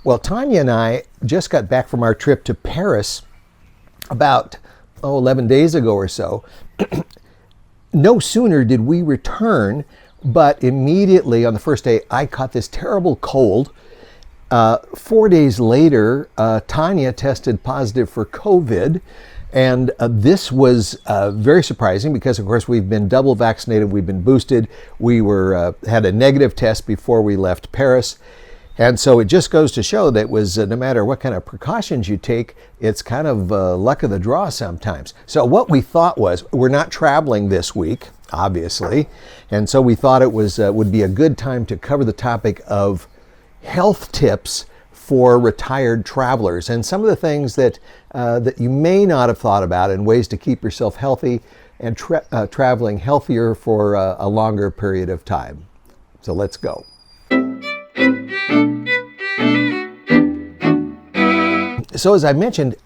Well, Tanya and I just got back from our trip to Paris about 11 days ago or so. No sooner did we return, but immediately on the first day, I caught this terrible cold. 4 days later, Tanya tested positive for COVID. And this was very surprising because, of course, we've been double vaccinated, we've been boosted. We had a negative test before we left Paris. And so it just goes to show that no matter what kind of precautions you take, it's kind of luck of the draw sometimes. So what we thought was, we're not traveling this week, obviously. And so we thought it would be a good time to cover the topic of health tips for retired travelers and some of the things that you may not have thought about and ways to keep yourself healthy and traveling healthier for a longer period of time. So let's go. So as I mentioned,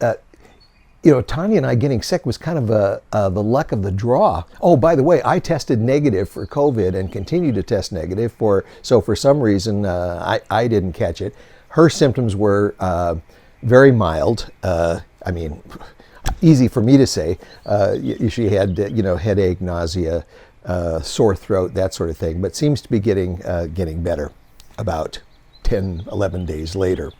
Tanya and I getting sick was kind of the luck of the draw. Oh, by the way, I tested negative for COVID and continue to test negative so for some reason I didn't catch it. Her symptoms were very mild. Easy for me to say. She had headache, nausea, sore throat, that sort of thing, but seems to be getting better about 10, 11 days later.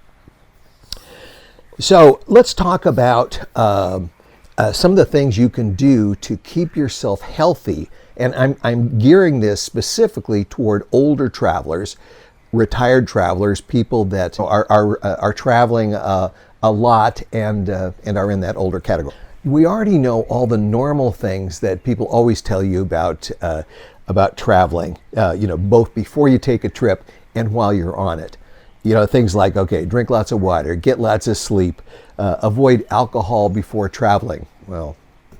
So let's talk about some of the things you can do to keep yourself healthy. And I'm gearing this specifically toward older travelers, retired travelers, people that are traveling a lot and are in that older category. We already know all the normal things that people always tell you about traveling, both before you take a trip and while you're on it. Things like, drink lots of water, get lots of sleep, avoid alcohol before traveling. Well,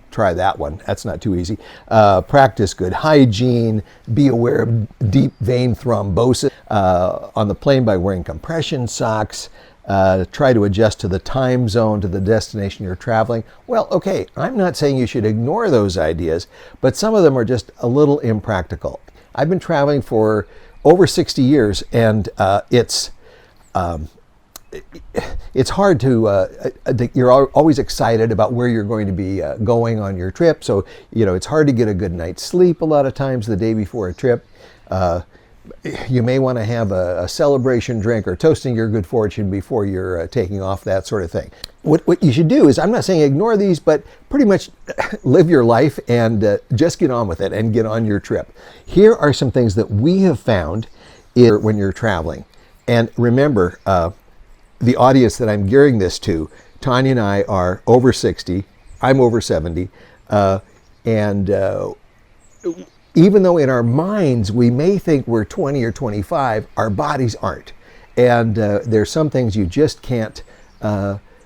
try that one. That's not too easy. Practice good hygiene, be aware of deep vein thrombosis on the plane by wearing compression socks, try to adjust to the time zone, to the destination you're traveling. Well, I'm not saying you should ignore those ideas, but some of them are just a little impractical. I've been traveling for over 60 years, and it's hard to, you're always excited about where you're going to be going on your trip. So, it's hard to get a good night's sleep a lot of times the day before a trip. You may want to have a celebration drink or toasting your good fortune before you're taking off, that sort of thing. What you should do is, I'm not saying ignore these, but pretty much live your life and just get on with it and get on your trip. Here are some things that we have found when you're traveling. And remember, the audience that I'm gearing this to, Tanya and I are over 60, I'm over 70, and even though in our minds we may think we're 20 or 25, our bodies aren't. And there's some things you just can't,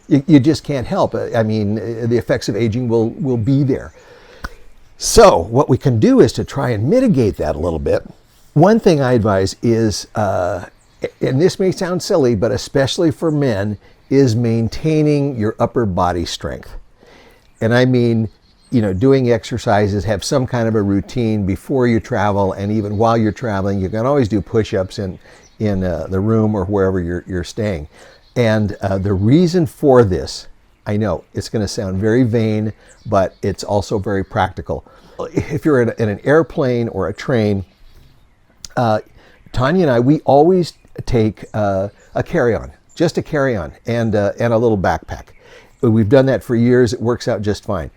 you just can't help. The effects of aging will be there. So what we can do is to try and mitigate that a little bit. One thing I advise is, and this may sound silly, but especially for men, is maintaining your upper body strength. And I mean, doing exercises, have some kind of a routine before you travel, and even while you're traveling. You can always do push-ups in the room or wherever you're staying. And the reason for this, I know it's going to sound very vain, but it's also very practical. If you're in an airplane or a train, Tanya and I, we always take a carry-on, just a carry-on and a little backpack. We've done that for years. It works out just fine.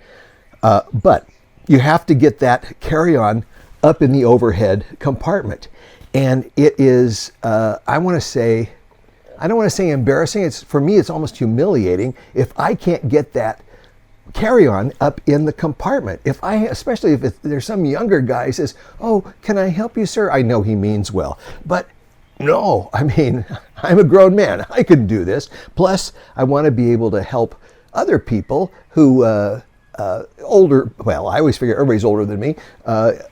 But you have to get that carry-on up in the overhead compartment. And it is, I don't want to say embarrassing. For me, it's almost humiliating if I can't get that carry-on up in the compartment. Especially if there's some younger guy who says, "Oh, can I help you, sir?" I know he means well, but no, I'm a grown man. I can do this. Plus, I want to be able to help other people who, older, well, I always figure everybody's older than me,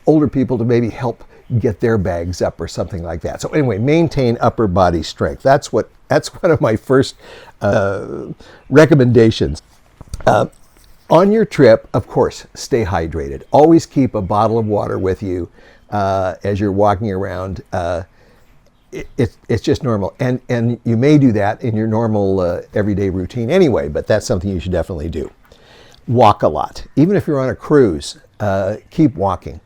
older people to maybe help get their bags up or something like that. So anyway, maintain upper body strength. That's one of my first recommendations. On your trip, of course, stay hydrated. Always keep a bottle of water with you as you're walking around. it's just normal. And you may do that in your normal everyday routine anyway, but that's something you should definitely do. Walk a lot. Even if you're on a cruise, keep walking.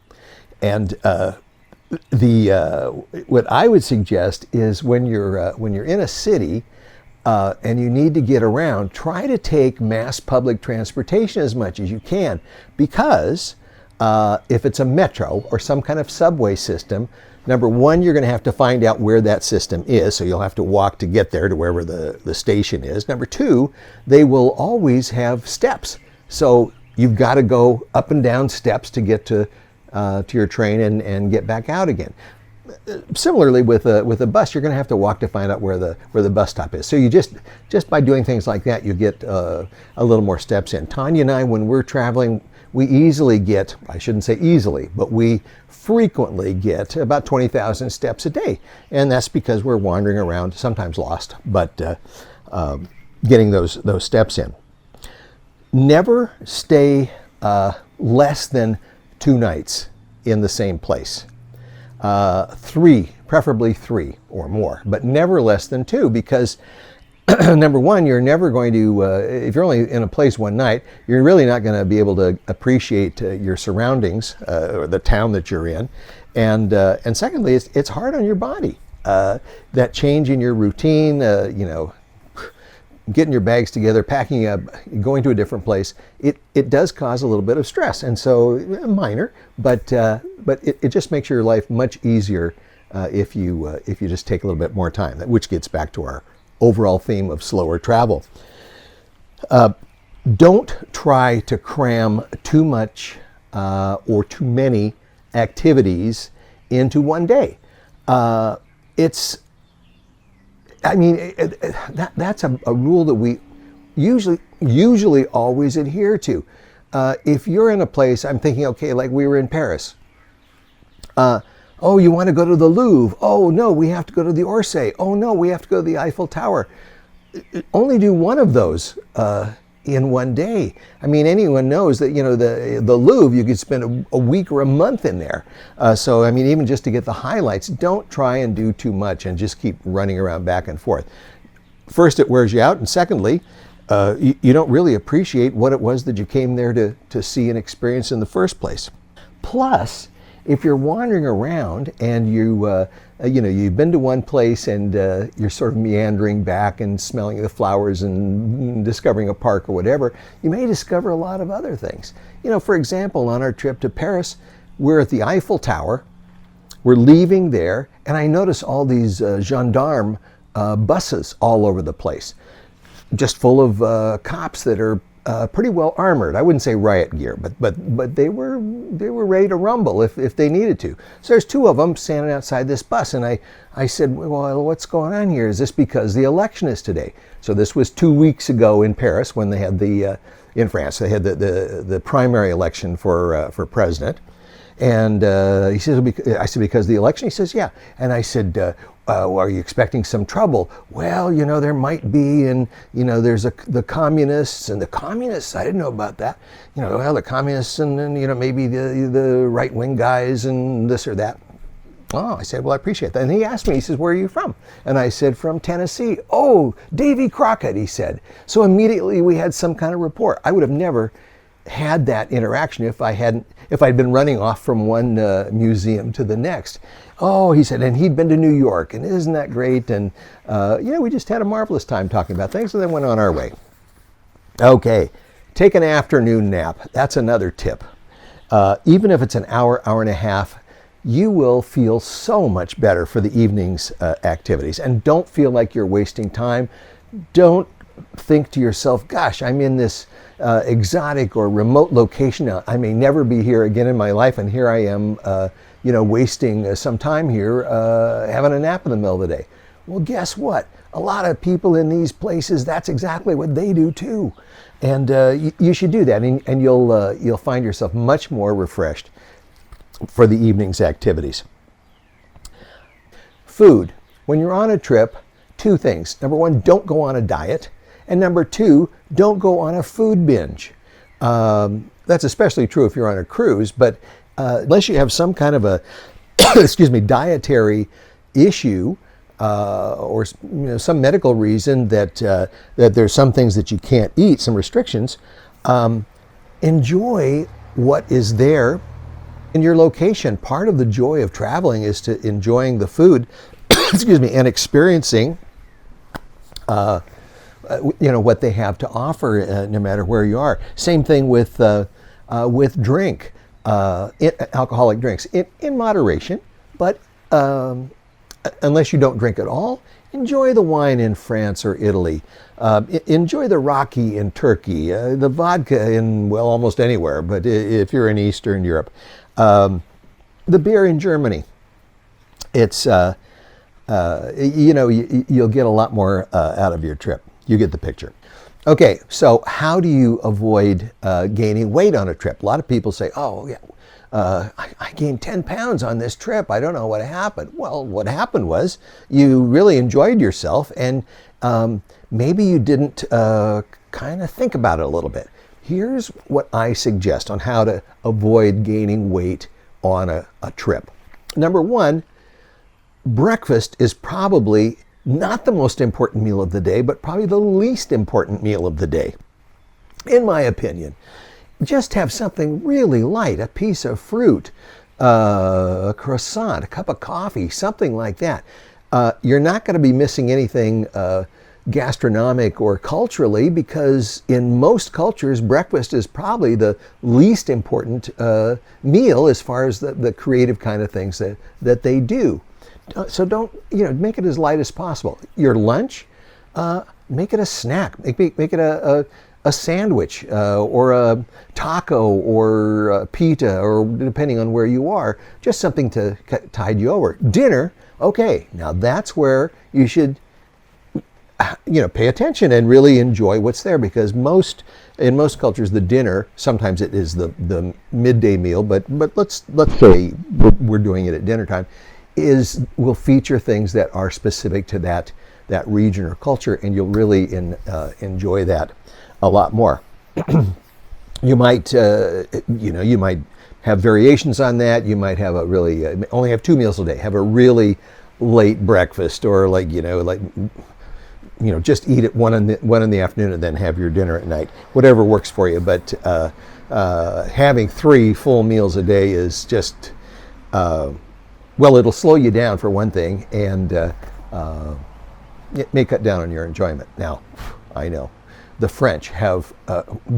And what I would suggest is when you're in a city and you need to get around, try to take mass public transportation as much as you can, because if it's a metro or some kind of subway system, number one, you're going to have to find out where that system is, so you'll have to walk to get there to wherever the station is. Number two, they will always have steps, so you've got to go up and down steps to get to your train and get back out again. Similarly, with a bus, you're going to have to walk to find out where the bus stop is. So you just by doing things like that, you get a little more steps in. Tanya and I, when we're traveling, we easily get, I shouldn't say easily, but we frequently get about 20,000 steps a day. And that's because we're wandering around, sometimes lost, but getting those steps in. Never stay less than 2 nights in the same place. 3, preferably 3 or more, but never less than 2, because number one, you're never going to, if you're only in a place 1 night, you're really not going to be able to appreciate your surroundings or the town that you're in. And secondly, it's hard on your body. That change in your routine, getting your bags together, packing up, going to a different place, it does cause a little bit of stress. And so, minor, but it just makes your life much easier if you just take a little bit more time, which gets back to our overall theme of slower travel. Don't try to cram too much or too many activities into one day. That's a rule that we usually always adhere to. If you're in a place, I'm thinking, okay, like we were in Paris. Oh, you want to go to the Louvre? Oh, no, we have to go to the Orsay. Oh, no, we have to go to the Eiffel Tower. Only do one of those in one day. I mean, anyone knows that, the Louvre, you could spend a week or a month in there. So, I mean, even just to get the highlights, don't try and do too much and just keep running around back and forth. First, it wears you out. And secondly, you don't really appreciate what it was that you came there to see and experience in the first place. Plus, if you're wandering around and you've been to one place and you're sort of meandering back and smelling the flowers and discovering a park or whatever, you may discover a lot of other things. For example, on our trip to Paris, we're at the Eiffel Tower. We're leaving there, and I notice all these gendarme buses all over the place, just full of cops that are pretty well armored. I wouldn't say riot gear, but they were ready to rumble if they needed to. So there's 2 of them standing outside this bus, and I said, well, what's going on here? Is this because the election is today? So this was 2 weeks ago in Paris when they had in France, they had the primary election for president. And he says, I said, because the election? He says, yeah. And I said, are you expecting some trouble? Well, there might be, and, there's the communists, and the communists, I didn't know about that. The communists, and then, maybe the right-wing guys, and this or that. Oh, I said, well, I appreciate that. And he asked me, he says, where are you from? And I said, from Tennessee. Oh, Davy Crockett, he said. So immediately we had some kind of rapport. I would have never had that interaction if I'd been running off from one museum to the next. Oh, he said, and he'd been to New York, and isn't that great? And we just had a marvelous time talking about things, and then went on our way. Okay, take an afternoon nap. That's another tip. Even if it's an hour and a half, you will feel so much better for the evening's activities. And don't feel like you're wasting time. Don't think to yourself, gosh, I'm in this exotic or remote location. I may never be here again in my life, and here I am, wasting some time here, having a nap in the middle of the day. Well, guess what? A lot of people in these places, that's exactly what they do too. And you should do that, and you'll find yourself much more refreshed for the evening's activities. Food. When you're on a trip, 2 things. Number 1, don't go on a diet. And number 2, don't go on a food binge. That's especially true if you're on a cruise, but unless you have some kind of a dietary issue, or some medical reason that that there's some things that you can't eat, some restrictions, enjoy what is there in your location. Part of the joy of traveling is to enjoying the food, excuse me, and experiencing what they have to offer, no matter where you are. Same thing with drink, alcoholic drinks, in moderation, but unless you don't drink at all, enjoy the wine in France or Italy. Enjoy the raki in Turkey, the vodka in, well, almost anywhere, but if you're in Eastern Europe. The beer in Germany. It's, you'll get a lot more out of your trip. You get the picture. Okay, so how do you avoid gaining weight on a trip? A lot of people say, oh, yeah, I gained 10 pounds on this trip. I don't know what happened. Well, what happened was you really enjoyed yourself, and maybe you didn't kind of think about it a little bit. Here's what I suggest on how to avoid gaining weight on a trip. Number one, breakfast is probably not the most important meal of the day, but probably the least important meal of the day, in my opinion. Just have something really light, a piece of fruit, a croissant, a cup of coffee, something like that. You're not going to be missing anything gastronomic or culturally, because in most cultures, breakfast is probably the least important meal as far as the creative kind of things that they do. So don't, make it as light as possible. Your lunch, make it a snack. Make it a sandwich or a taco or a pita, or depending on where you are, just something to tide you over. Dinner, okay, now that's where you should pay attention and really enjoy what's there, because in most cultures, the dinner, sometimes it is the midday meal, but let's say we're doing it at dinner time, will feature things that are specific to that region or culture, and you'll really enjoy that a lot more. You might have variations on that. You might have only have 2 meals a day. Have a really late breakfast, or just eat at one in the afternoon and then have your dinner at night. Whatever works for you. But having 3 full meals a day is just it'll slow you down for one thing, and it may cut down on your enjoyment. Now, I know the French have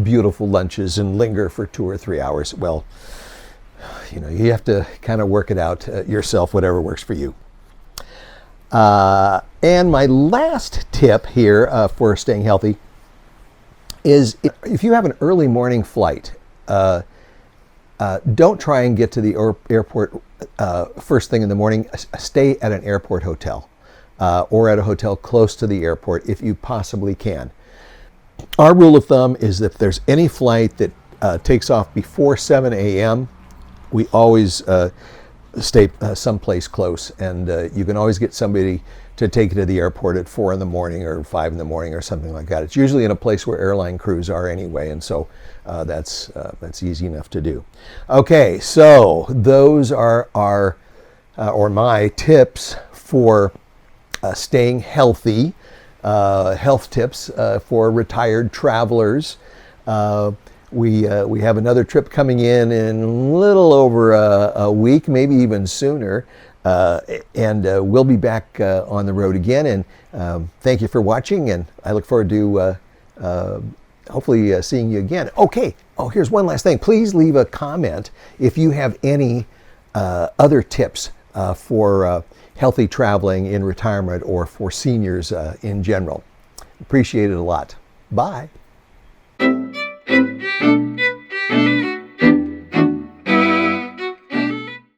beautiful lunches and linger for 2 or 3 hours. Well, you have to kind of work it out yourself, whatever works for you. And my last tip here for staying healthy is, if you have an early morning flight, don't try and get to the airport first thing in the morning. Stay at an airport hotel or at a hotel close to the airport if you possibly can. Our rule of thumb is that if there's any flight that takes off before 7 a.m., we always stay someplace close, and you can always get somebody to take you to the airport at 4 in the morning or 5 in the morning or something like that. It's usually in a place where airline crews are anyway, and so that's easy enough to do. Okay, so those are my tips for staying healthy, health tips for retired travelers. We have another trip coming in a little over a week, maybe even sooner, and we'll be back on the road again. And thank you for watching, and I look forward to hopefully seeing you again. Okay, here's one last thing. Please leave a comment if you have any other tips for healthy traveling in retirement or for seniors in general. Appreciate it a lot. Bye.